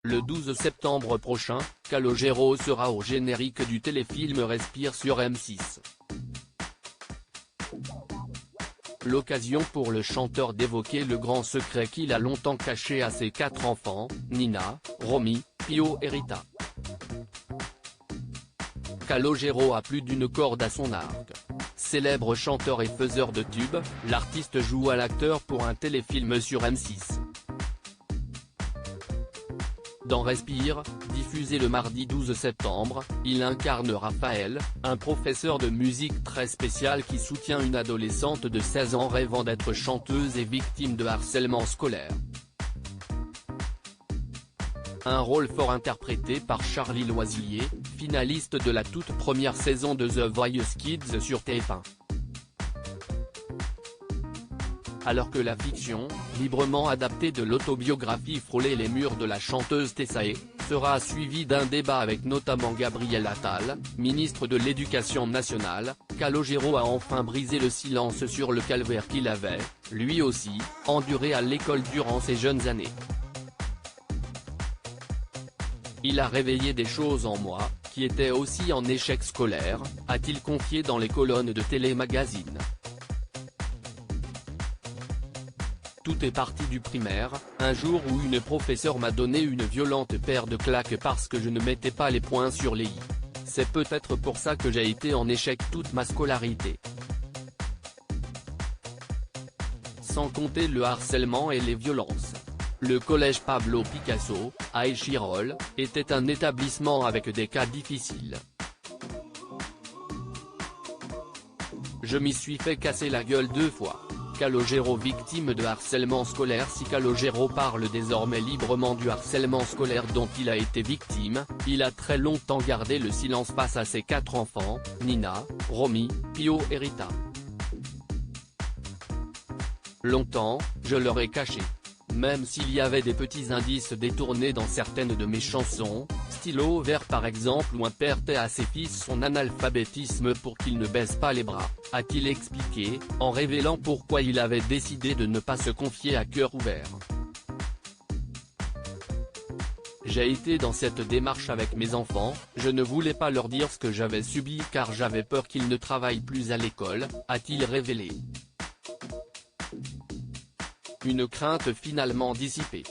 Le 12 septembre prochain, Calogero sera au générique du téléfilm Respire sur M6. L'occasion pour le chanteur d'évoquer le grand secret qu'il a longtemps caché à ses 4 enfants, Nina, Romy, Pio et Rita. Calogero a plus d'une corde à son arc. Célèbre chanteur et faiseur de tubes, l'artiste joue à l'acteur pour un téléfilm sur M6. Dans Respire, diffusé le mardi 12 septembre, il incarne Raphaël, un professeur de musique très spécial qui soutient une adolescente de 16 ans rêvant d'être chanteuse et victime de harcèlement scolaire. Un rôle fort interprété par Charlie Loiselier, finaliste de la toute première saison de The Voice Kids sur TF1. Alors que la fiction, librement adaptée de l'autobiographie frôlait les murs de la chanteuse Tessae, sera suivie d'un débat avec notamment Gabriel Attal, ministre de l'Éducation nationale, Calogero a enfin brisé le silence sur le calvaire qu'il avait, lui aussi, enduré à l'école durant ses jeunes années. Il a réveillé des choses en moi, qui étaient aussi en échec scolaire, a-t-il confié dans les colonnes de Télémagazine. Tout est parti du primaire, un jour où une professeure m'a donné une violente paire de claques parce que je ne mettais pas les points sur les i. C'est peut-être pour ça que j'ai été en échec toute ma scolarité. Sans compter le harcèlement et les violences. Le collège Pablo Picasso, à Échirolles, était un établissement avec des cas difficiles. Je m'y suis fait casser la gueule 2 fois. Calogero victime de harcèlement scolaire. Si Calogero parle désormais librement du harcèlement scolaire dont il a été victime, il a très longtemps gardé le silence face à ses 4 enfants, Nina, Romy, Pio et Rita. Longtemps, je leur ai caché. Même s'il y avait des petits indices détournés dans certaines de mes chansons, Stylo vert par exemple, où un père tait à ses fils son analphabétisme pour qu'ils ne baissent pas les bras, a-t-il expliqué, en révélant pourquoi il avait décidé de ne pas se confier à cœur ouvert. J'ai été dans cette démarche avec mes enfants, je ne voulais pas leur dire ce que j'avais subi car j'avais peur qu'ils ne travaillent plus à l'école, a-t-il révélé. Une crainte finalement dissipée.